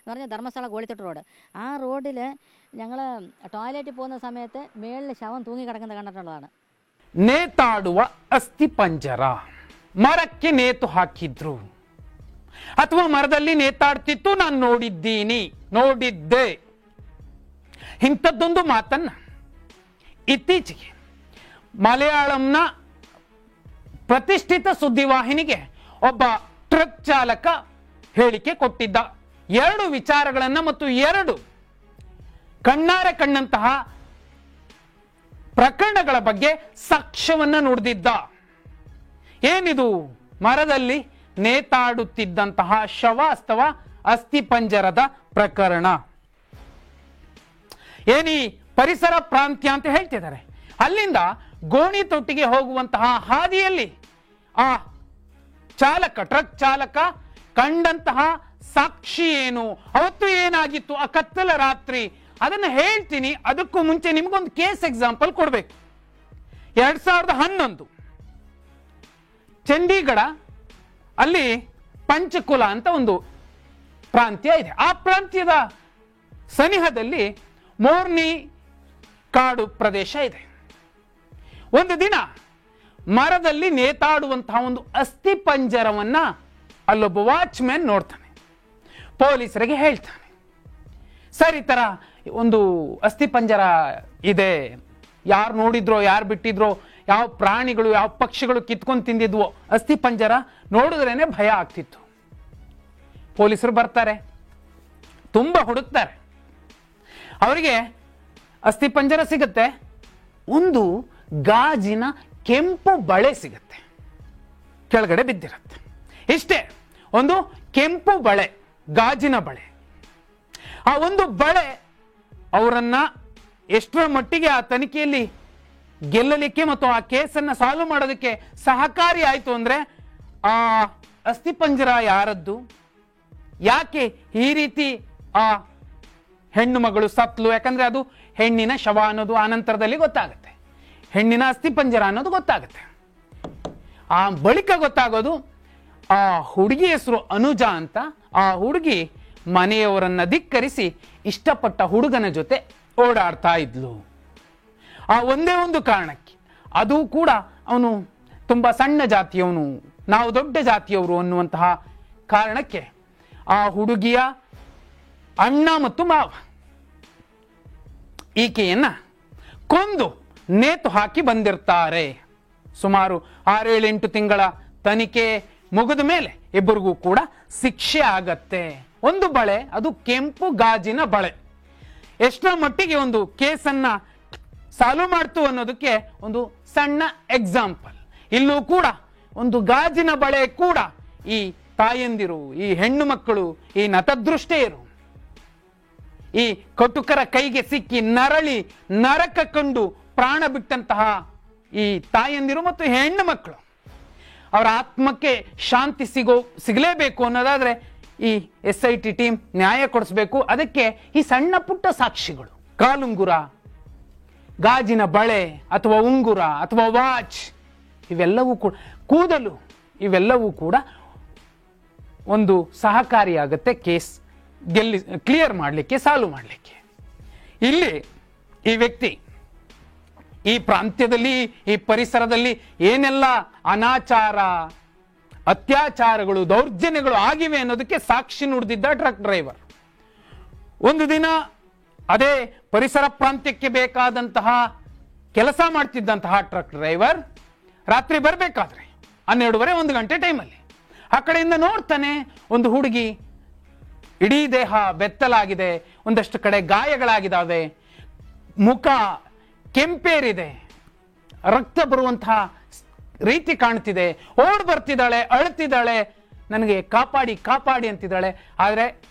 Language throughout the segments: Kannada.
എന്ന് പറഞ്ഞാൽ ധർമ്മസ്ഥല ഗോളിത്തൊട്ട് റോഡ്. ആ റോഡിൽ ഞങ്ങൾ ടോയ്ലറ്റിൽ പോകുന്ന സമയത്ത് മേളിൽ ശവം തൂങ്ങി കിടക്കുന്നത് കണ്ടിട്ടുള്ളതാണ്. ನೇತಾಡುವ ಅಸ್ಥಿ ಪಂಜರ, ಮರಕ್ಕೆ ನೇತು ಹಾಕಿದ್ರು ಅಥವಾ ಮರದಲ್ಲಿ ನೇತಾಡ್ತಿತ್ತು, ನಾನು ನೋಡಿದ್ದೆ. ಇಂಥದ್ದೊಂದು ಮಾತನ್ನ ಇತ್ತೀಚೆಗೆ ಮಲಯಾಳಂನ ಪ್ರತಿಷ್ಠಿತ ಸುದ್ದಿವಾಹಿನಿಗೆ ಒಬ್ಬ ಟ್ರಕ್ ಚಾಲಕ ಹೇಳಿಕೆ ಕೊಟ್ಟಿದ್ದ. 2 ವಿಚಾರಗಳನ್ನ ಮತ್ತು 2 ಕಣ್ಣಾರೆ ಕಣ್ಣಂತಹ ಪ್ರಕರಣಗಳ ಬಗ್ಗೆ ಸಾಕ್ಷ್ಯವನ್ನ ನುಡಿದಿದ್ದ. ಏನಿದು? ಮರದಲ್ಲಿ ನೇತಾಡುತ್ತಿದ್ದಂತಹ ಶವ ಅಥವಾ ಅಸ್ಥಿ ಪಂಜರದ ಪ್ರಕರಣ. ಏನಿ ಪರಿಸರ ಪ್ರಾಂತ್ಯ ಅಂತ ಹೇಳ್ತಿದ್ದಾರೆ. ಅಲ್ಲಿಂದ ಗೋಣಿ ತೊಟ್ಟಿಗೆ ಹೋಗುವಂತಹ ಹಾದಿಯಲ್ಲಿ ಆ ಟ್ರಕ್ ಚಾಲಕ ಕಂಡಂತಹ ಸಾಕ್ಷಿ ಏನು, ಅವತ್ತು ಏನಾಗಿತ್ತು ಆ ಕತ್ತಲ ರಾತ್ರಿ, ಅದನ್ನು ಹೇಳ್ತೀನಿ. ಅದಕ್ಕೂ ಮುಂಚೆ ನಿಮಗೊಂದು ಕೇಸ್ ಎಕ್ಸಾಂಪಲ್ ಕೊಡ್ಬೇಕು. 2011 ಚಂಡೀಗಢ ಅಲ್ಲಿ ಪಂಚಕುಲ ಅಂತ ಒಂದು ಪ್ರಾಂತ್ಯ ಇದೆ. ಆ ಪ್ರಾಂತ್ಯದ ಸನಿಹದಲ್ಲಿ ಮೋರ್ನಿ ಕಾಡು ಪ್ರದೇಶ ಇದೆ. ಒಂದು ದಿನ ಮರದಲ್ಲಿ ನೇತಾಡುವಂತಹ ಒಂದು ಅಸ್ಥಿ ಪಂಜರವನ್ನ ಅಲ್ಲೊಬ್ಬ ವಾಚ್ಮ್ಯಾನ್ ನೋಡ್ತಾನೆ. ಪೊಲೀಸರಿಗೆ ಹೇಳ್ತಾನೆ, ಸರ್ ಈ ತರ ಒಂದು ಅಸ್ಥಿ ಪಂಜರ ಇದೆ, ಯಾರು ನೋಡಿದ್ರೋ ಯಾರು ಬಿಟ್ಟಿದ್ರೋ, ಯಾವ ಪ್ರಾಣಿಗಳು ಯಾವ ಪಕ್ಷಿಗಳು ಕಿತ್ಕೊಂಡು ತಿಂದಿದ್ವೋ, ಅಸ್ಥಿ ಪಂಜರ ನೋಡಿದ್ರೇನೆ ಭಯ ಆಗ್ತಿತ್ತು. ಪೊಲೀಸರು ಬರ್ತಾರೆ, ತುಂಬಾ ಹುಡುಕ್ತಾರೆ. ಅವರಿಗೆ ಅಸ್ಥಿ ಪಂಜರ ಸಿಗುತ್ತೆ. ಒಂದು ಗಾಜಿನ ಕೆಂಪು ಬಳೆ ಸಿಗುತ್ತೆ, ಕೆಳಗಡೆ ಬಿದ್ದಿರುತ್ತೆ. ಇಷ್ಟೇ, ಒಂದು ಕೆಂಪು ಬಳೆ, ಗಾಜಿನ ಬಳೆ. ಆ ಒಂದು ಬಳೆ ಅವರನ್ನ ಎಷ್ಟರ ಮಟ್ಟಿಗೆ ಆ ತನಿಖೆಯಲ್ಲಿ ಗೆಲ್ಲಲಿಕ್ಕೆ ಮತ್ತು ಆ ಕೇಸನ್ನ ಸಾಲ್ವ್ ಮಾಡೋದಕ್ಕೆ ಸಹಕಾರಿ ಆಯಿತು ಅಂದ್ರೆ, ಆ ಅಸ್ಥಿ ಪಂಜರ ಯಾರದ್ದು, ಯಾಕೆ ಈ ರೀತಿ ಆ ಹೆಣ್ಣು ಮಗಳು ಸತ್ಲು, ಯಾಕಂದ್ರೆ ಅದು ಹೆಣ್ಣಿನ ಶವ ಅನ್ನೋದು ಆನಂತರದಲ್ಲಿ ಗೊತ್ತಾಗುತ್ತೆ, ಹೆಣ್ಣಿನ ಅಸ್ಥಿ ಪಂಜರ ಅನ್ನೋದು ಗೊತ್ತಾಗುತ್ತೆ. ಆ ಬಳಿಕ ಗೊತ್ತಾಗೋದು ಆ ಹುಡುಗಿ ಹೆಸರು ಅನುಜಾ ಅಂತ. ಆ ಹುಡುಗಿ ಮನೆಯವರನ್ನ ಧಿಕ್ಕರಿಸಿ ಇಷ್ಟಪಟ್ಟ ಹುಡುಗನ ಜೊತೆ ಓಡಾಡ್ತಾ ಇದ್ಲು. ಆ ಒಂದೇ ಒಂದು ಕಾರಣಕ್ಕೆ, ಅದು ಕೂಡ ಅವನು ತುಂಬಾ ಸಣ್ಣ ಜಾತಿಯವನು, ನಾವು ದೊಡ್ಡ ಜಾತಿಯವರು ಅನ್ನುವಂತಹ ಕಾರಣಕ್ಕೆ ಆ ಹುಡುಗಿಯ ಅಣ್ಣ ಮತ್ತು ಮಾವ ಈಕೆಯನ್ನ ಕೊಂದು ನೇತು ಹಾಕಿ ಬಂದಿರ್ತಾರೆ. ಸುಮಾರು 6-8 ತಿಂಗಳ ತನಿಖೆ ಮುಗಿದ ಮೇಲೆ ಇಬ್ಬರಿಗೂ ಕೂಡ ಶಿಕ್ಷೆ ಆಗತ್ತೆ. ಒಂದು ಬಳೆ, ಅದು ಕೆಂಪು ಗಾಜಿನ ಬಳೆ, ಎಷ್ಟರ ಮಟ್ಟಿಗೆ ಒಂದು ಕೇಸನ್ನ ಸಾಲ್ವ್ ಮಾಡ್ತು ಅನ್ನೋದಕ್ಕೆ ಒಂದು ಸಣ್ಣ ಎಕ್ಸಾಂಪಲ್. ಇಲ್ಲೂ ಕೂಡ ಒಂದು ಗಾಜಿನ ಬಳೆ ಕೂಡ ಈ ತಾಯಂದಿರು, ಈ ಹೆಣ್ಣು ಮಕ್ಕಳು, ಈ ನತದೃಷ್ಟೆಯರು, ಈ ಕಟುಕರ ಕೈಗೆ ಸಿಕ್ಕಿ ನರಳಿ ನರಕ ಕಂಡು ಪ್ರಾಣ ಬಿಟ್ಟಂತಹ ಈ ತಾಯಂದಿರು ಮತ್ತು ಹೆಣ್ಣು ಮಕ್ಕಳು, ಅವರ ಆತ್ಮಕ್ಕೆ ಶಾಂತಿ ಸಿಗಲೇಬೇಕು ಅನ್ನೋದಾದ್ರೆ ಈ SIT ಟೀಮ್ ನ್ಯಾಯ ಕೊಡಿಸ್ಬೇಕು. ಅದಕ್ಕೆ ಈ ಸಣ್ಣ ಪುಟ್ಟ ಸಾಕ್ಷಿಗಳು, ಕಾಲುಂಗುರ, ಗಾಜಿನ ಬಳೆ ಅಥವಾ ಉಂಗುರ ಅಥವಾ ವಾಚ್, ಇವೆಲ್ಲವೂ ಕೂಡ, ಕೂದಲು, ಇವೆಲ್ಲವೂ ಕೂಡ ಒಂದು ಸಹಕಾರಿಯಾಗತ್ತೆ ಕೇಸ್ ಕ್ಲಿಯರ್ ಮಾಡಲಿಕ್ಕೆ, ಸಾಲ್ವ್ ಮಾಡಲಿಕ್ಕೆ. ಇಲ್ಲಿ ಈ ವ್ಯಕ್ತಿ ಈ ಪ್ರಾಂತ್ಯದಲ್ಲಿ, ಈ ಪರಿಸರದಲ್ಲಿ ಏನೆಲ್ಲ ಅನಾಚಾರ, ಅತ್ಯಾಚಾರಗಳು, ದೌರ್ಜನ್ಯಗಳು ಆಗಿವೆ ಅನ್ನೋದಕ್ಕೆ ಸಾಕ್ಷಿ ನುಡಿದಿದ್ದ ಟ್ರಕ್ ಡ್ರೈವರ್. ಒಂದು ದಿನ ಅದೇ ಪರಿಸರ ಪ್ರಾಂತ್ಯಕ್ಕೆ ಬೇಕಾದಂತಹ ಕೆಲಸ ಮಾಡ್ತಿದ್ದಂತಹ ಟ್ರಕ್ ಡ್ರೈವರ್ ರಾತ್ರಿ ಬರಬೇಕಾದ್ರೆ 12:30-1 ಗಂಟೆ ಟೈಮಲ್ಲಿ ಆ ಕಡೆಯಿಂದ ನೋಡ್ತಾನೆ, ಒಂದು ಹುಡುಗಿ ಇಡೀ ದೇಹ ಬೆತ್ತಲಾಗಿದೆ, ಒಂದಷ್ಟು ಕಡೆ ಗಾಯಗಳಾಗಿದ್ದಾವೆ, ಮುಖ ಕೆಂಪೇರಿದೆ, ರಕ್ತ ಬರುವಂತಹ ರೀತಿ ಕಾಣ್ತಿದೆ, ಓಡ್ ಬರ್ತಿದ್ದಾಳೆ, ಅಳ್ತಿದ್ದಾಳೆ, ನನಗೆ ಕಾಪಾಡಿ ಕಾಪಾಡಿ ಅಂತಿದ್ದಾಳೆ. ಆದರೆ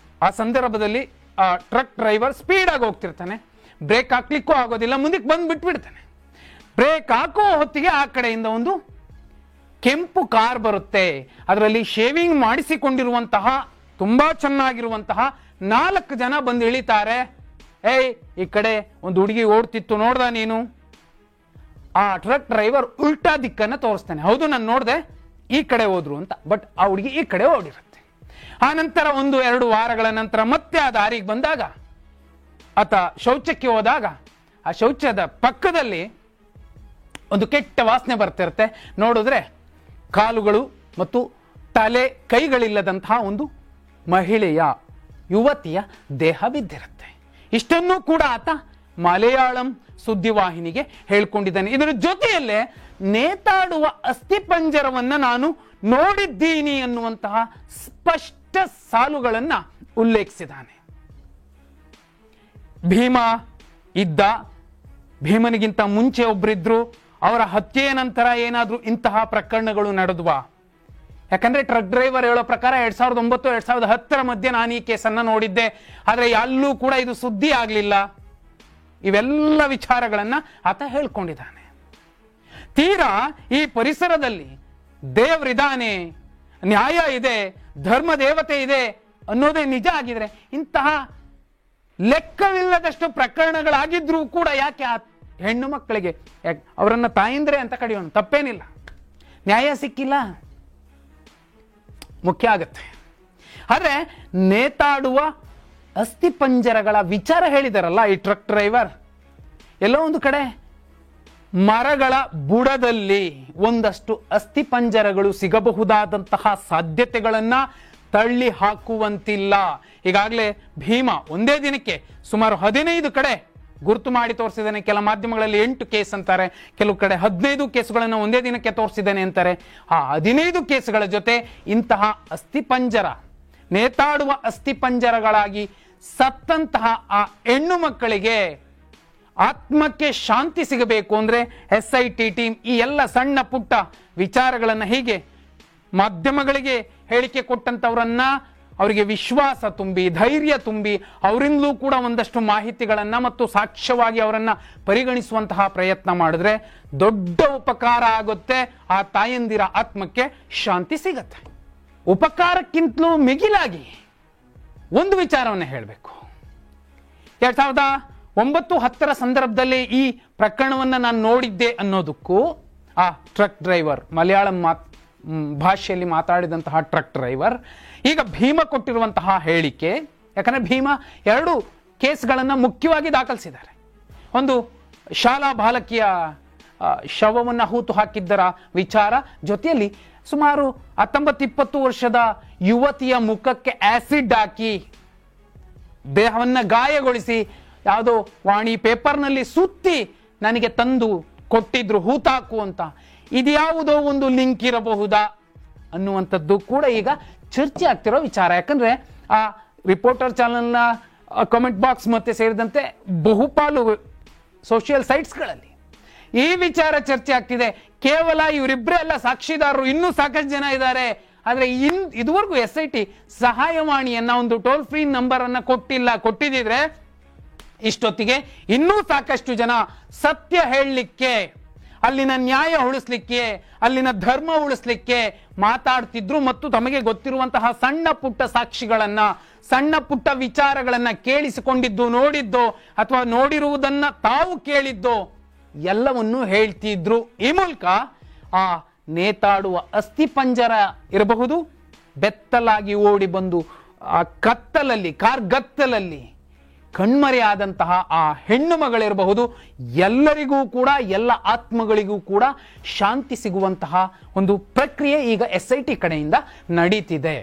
ಆ ಸಂದರ್ಭದಲ್ಲಿ ಆ ಟ್ರಕ್ ಡ್ರೈವರ್ ಸ್ಪೀಡ್ ಆಗಿ ಹೋಗ್ತಿರ್ತಾನೆ, ಬ್ರೇಕ್ ಹಾಕ್ಲಿಕ್ಕೂ ಆಗೋದಿಲ್ಲ, ಮುಂದಕ್ಕೆ ಬಂದು ಬಿಟ್ಬಿಡ್ತಾನೆ. ಬ್ರೇಕ್ ಹಾಕೋ ಹೊತ್ತಿಗೆ ಆ ಕಡೆಯಿಂದ ಒಂದು ಕೆಂಪು ಕಾರ್ ಬರುತ್ತೆ. ಅದರಲ್ಲಿ ಶೇವಿಂಗ್ ಮಾಡಿಸಿಕೊಂಡಿರುವಂತಹ ತುಂಬಾ ಚೆನ್ನಾಗಿರುವಂತಹ 4 ಜನ ಬಂದು ಇಳಿತಾರೆ. ಏಯ್, ಈ ಕಡೆ ಒಂದು ಹುಡುಗಿ ಓಡ್ತಿತ್ತು, ನೋಡ್ದ ನೀನು? ಆ ಟ್ರಕ್ ಡ್ರೈವರ್ ಉಲ್ಟಾ ದಿಕ್ಕನ್ನ ತೋರಿಸ್ತಾನೆ. ಹೌದು, ನಾನು ನೋಡ್ದೆ, ಈ ಕಡೆ ಹೋದ್ರು ಅಂತ. ಬಟ್ ಆ ಹುಡುಗಿ ಈ ಕಡೆ ಓಡಿರುತ್ತೆ. ಆ ನಂತರ 1-2 ವಾರಗಳ ನಂತರ ಮತ್ತೆ ಆ ದಾರಿಗೆ ಬಂದಾಗ ಆತ ಶೌಚಕ್ಕೆ ಹೋದಾಗ ಆ ಶೌಚದ ಪಕ್ಕದಲ್ಲಿ ಒಂದು ಕೆಟ್ಟ ವಾಸನೆ ಬರ್ತಿರುತ್ತೆ. ನೋಡಿದ್ರೆ ಕಾಲುಗಳು ಮತ್ತು ತಲೆ ಕೈಗಳಿಲ್ಲದಂತಹ ಒಂದು ಮಹಿಳೆಯ, ಯುವತಿಯ ದೇಹ ಬಿದ್ದಿರುತ್ತೆ. ಇಷ್ಟನ್ನೂ ಕೂಡ ಆತ ಮಲಯಾಳಂ ಸುದ್ದಿವಾಹಿನಿಗೆ ಹೇಳ್ಕೊಂಡಿದ್ದಾನೆ. ಇದರ ಜೊತೆಯಲ್ಲೇ ನೇತಾಡುವ ಅಸ್ಥಿಪಂಜರವನ್ನ ನಾನು ನೋಡಿದ್ದೀನಿ ಅನ್ನುವಂತಹ ಸ್ಪಷ್ಟ ಸಾಲುಗಳನ್ನ ಉಲ್ಲೇಖಿಸಿದ್ದಾನೆ. ಭೀಮ ಇದ್ದ, ಭೀಮನಿಗಿಂತ ಮುಂಚೆ ಒಬ್ಬರಿದ್ರು, ಅವರ ಹತ್ಯೆಯ ನಂತರ ಏನಾದ್ರೂ ಇಂತಹ ಪ್ರಕರಣಗಳು ನಡೆದ್ವಾ? ಯಾಕಂದ್ರೆ ಟ್ರಕ್ ಡ್ರೈವರ್ ಹೇಳೋ ಪ್ರಕಾರ 2009-2010 ಮಧ್ಯೆ ನಾನು ಈ ಕೇಸನ್ನ ನೋಡಿದ್ದೆ, ಆದ್ರೆ ಎಲ್ಲೂ ಕೂಡ ಇದು ಸುದ್ದಿ ಆಗ್ಲಿಲ್ಲ. ಇವೆಲ್ಲ ವಿಚಾರಗಳನ್ನ ಆತ ಹೇಳ್ಕೊಂಡಿದ್ದಾನೆ. ತೀರಾ ಈ ಪರಿಸರದಲ್ಲಿ ದೇವರಿದ್ದಾನೆ, ನ್ಯಾಯ ಇದೆ, ಧರ್ಮ ದೇವತೆ ಇದೆ ಅನ್ನೋದೇ ನಿಜ ಆಗಿದ್ರೆ ಇಂತಹ ಲೆಕ್ಕವಿಲ್ಲದಷ್ಟು ಪ್ರಕರಣಗಳಾಗಿದ್ರೂ ಕೂಡ ಯಾಕೆ ಆ ಹೆಣ್ಣು ಮಕ್ಕಳಿಗೆ ಅವರನ್ನ ತಾಯಿಂದ್ರೆ ಅಂತ ಕಡಿಯೋಣ, ತಪ್ಪೇನಿಲ್ಲ, ನ್ಯಾಯ ಸಿಕ್ಕಿಲ್ಲ, ಮುಖ್ಯ ಆಗತ್ತೆ. ಆದ್ರೆ ನೇತಾಡುವ ಅಸ್ಥಿಪಂಜರಗಳ ವಿಚಾರ ಹೇಳಿದಾರಲ್ಲ ಈ ಟ್ರಕ್ ಡ್ರೈವರ್, ಎಲ್ಲೋ ಒಂದು ಕಡೆ ಮರಗಳ ಬುಡದಲ್ಲಿ ಒಂದಷ್ಟು ಅಸ್ಥಿಪಂಜರಗಳು ಸಿಗಬಹುದಾದಂತಹ ಸಾಧ್ಯತೆಗಳನ್ನ ತಳ್ಳಿ ಹಾಕುವಂತಿಲ್ಲ. ಈಗಾಗಲೇ ಭೀಮ ಒಂದೇ ದಿನಕ್ಕೆ ಸುಮಾರು 15 ಕಡೆ ಗುರುತು ಮಾಡಿ ತೋರಿಸಿದ್ದಾನೆ. ಕೆಲ ಮಾಧ್ಯಮಗಳಲ್ಲಿ 8 ಕೇಸ್ ಅಂತಾರೆ, ಕೆಲವು ಕಡೆ 15 ಕೇಸುಗಳನ್ನು ಒಂದೇ ದಿನಕ್ಕೆ ತೋರಿಸಿದ್ದಾನೆ ಅಂತಾರೆ. ಆ 15 ಕೇಸುಗಳ ಜೊತೆ ಇಂತಹ ಅಸ್ಥಿಪಂಜರ, ನೇತಾಡುವ ಅಸ್ಥಿಪಂಜರಗಳಾಗಿ ಸತ್ತಂತಹ ಆ ಹೆಣ್ಣು ಮಕ್ಕಳಿಗೆ ಆತ್ಮಕ್ಕೆ ಶಾಂತಿ ಸಿಗಬೇಕು ಅಂದ್ರೆ SIT ಟೀಮ್ ಈ ಎಲ್ಲ ಸಣ್ಣ ಪುಟ್ಟ ವಿಚಾರಗಳನ್ನ ಹೀಗೆ ಮಾಧ್ಯಮಗಳಿಗೆ ಹೇಳಿಕೆ ಕೊಟ್ಟಂತವರನ್ನ ಅವರಿಗೆ ವಿಶ್ವಾಸ ತುಂಬಿ, ಧೈರ್ಯ ತುಂಬಿ, ಅವರಿಂದಲೂ ಕೂಡ ಒಂದಷ್ಟು ಮಾಹಿತಿಗಳನ್ನ ಮತ್ತು ಸಾಕ್ಷ್ಯವಾಗಿ ಅವರನ್ನ ಪರಿಗಣಿಸುವಂತಹ ಪ್ರಯತ್ನ ಮಾಡಿದ್ರೆ ದೊಡ್ಡ ಉಪಕಾರ ಆಗುತ್ತೆ. ಆ ತಾಯಂದಿರ ಆತ್ಮಕ್ಕೆ ಶಾಂತಿ ಸಿಗತ್ತೆ. ಉಪಕಾರಕ್ಕಿಂತಲೂ ಮಿಗಿಲಾಗಿ ಒಂದು ವಿಚಾರವನ್ನು ಹೇಳಬೇಕು. 2009-10 ಸಂದರ್ಭದಲ್ಲಿ ಈ ಪ್ರಕರಣವನ್ನ ನಾನು ನೋಡಿದ್ದೆ ಅನ್ನೋದಕ್ಕೂ ಆ ಟ್ರಕ್ ಡ್ರೈವರ್, ಮಲಯಾಳಂ ಭಾಷೆಯಲ್ಲಿ ಮಾತಾಡಿದಂತಹ ಟ್ರಕ್ ಡ್ರೈವರ್, ಈಗ ಭೀಮ ಕೊಟ್ಟಿರುವಂತಹ ಹೇಳಿಕೆ, ಯಾಕಂದ್ರೆ ಭೀಮ 2 ಕೇಸ್ಗಳನ್ನ ಮುಖ್ಯವಾಗಿ ದಾಖಲಿಸಿದ್ದಾರೆ. ಒಂದು ಶಾಲಾ ಬಾಲಕಿಯ ಶವವನ್ನು ಹೂತು ಹಾಕಿದ್ದರ ವಿಚಾರ, ಜೊತೆಯಲ್ಲಿ ಸುಮಾರು 19-20 ವರ್ಷದ ಯುವತಿಯ ಮುಖಕ್ಕೆ ಆಸಿಡ್ ಹಾಕಿ ದೇಹವನ್ನ ಗಾಯಗೊಳಿಸಿ ಯಾವುದೋ ವಾಣಿ ಪೇಪರ್ನಲ್ಲಿ ಸುತ್ತಿ ನನಗೆ ತಂದು ಕೊಟ್ಟಿದ್ರು ಹೂತಾಕು ಅಂತ. ಇದ್ಯಾವುದೋ ಒಂದು ಲಿಂಕ್ ಇರಬಹುದಾ ಅನ್ನುವಂಥದ್ದು ಕೂಡ ಈಗ ಚರ್ಚೆ ಆಗ್ತಿರೋ ವಿಚಾರ. ಯಾಕಂದ್ರೆ ಆ ರಿಪೋರ್ಟರ್ ಚಾನಲ್ನ ಕಾಮೆಂಟ್ ಬಾಕ್ಸ್ ಮತ್ತೆ ಸೇರಿದಂತೆ ಬಹುಪಾಲು ಸೋಷಿಯಲ್ ಸೈಟ್ಸ್ಗಳಲ್ಲಿ ಈ ವಿಚಾರ ಚರ್ಚೆ ಆಗ್ತಿದೆ. ಕೇವಲ ಇವರಿಬ್ಬರೇ ಅಲ್ಲ ಸಾಕ್ಷಿದಾರರು, ಇನ್ನೂ ಸಾಕಷ್ಟು ಜನ ಇದ್ದಾರೆ. ಆದ್ರೆ ಇದುವರೆಗೂ SIT ಸಹಾಯವಾಣಿಯನ್ನ, ಒಂದು ಟೋಲ್ ಫ್ರೀ ನಂಬರ್ ಅನ್ನ ಕೊಟ್ಟಿದ್ರೆ ಇಷ್ಟೊತ್ತಿಗೆ ಇನ್ನೂ ಸಾಕಷ್ಟು ಜನ ಸತ್ಯ ಹೇಳಲಿಕ್ಕೆ, ಅಲ್ಲಿನ ನ್ಯಾಯ ಉಳಿಸ್ಲಿಕ್ಕೆ, ಅಲ್ಲಿನ ಧರ್ಮ ಉಳಿಸ್ಲಿಕ್ಕೆ ಮಾತಾಡ್ತಿದ್ರು. ಮತ್ತು ತಮಗೆ ಗೊತ್ತಿರುವಂತಹ ಸಣ್ಣ ಪುಟ್ಟ ಸಾಕ್ಷಿಗಳನ್ನ, ಸಣ್ಣ ಪುಟ್ಟ ವಿಚಾರಗಳನ್ನ ಕೇಳಿಸಿಕೊಂಡಿದ್ದು, ನೋಡಿದ್ದು ಅಥವಾ ನೋಡಿರುವುದನ್ನ ತಾವು ಕೇಳಿದ್ದು ಎಲ್ಲವನ್ನೂ ಹೇಳ್ತಿದ್ರು. ಈ ಮೂಲಕ ಆ ನೇತಾಡುವ ಅಸ್ಥಿಪಂಜರ ಇರಬಹುದು, ಬೆತ್ತಲಾಗಿ ಓಡಿ ಬಂದು ಆ ಕತ್ತಲಲ್ಲಿ, ಕಾರ್ಗತ್ತಲಲ್ಲಿ ಕಣ್ಮರೆಯಾದಂತಹ ಆ ಹೆಣ್ಣು ಮಗಳಿರಬಹುದು, ಎಲ್ಲರಿಗೂ ಕೂಡ, ಎಲ್ಲ ಆತ್ಮಗಳಿಗೂ ಕೂಡ ಶಾಂತಿ ಸಿಗುವಂತಹ ಒಂದು ಪ್ರಕ್ರಿಯೆ ಈಗ SIT ಕಡೆಯಿಂದ ನಡೀತಿದೆ.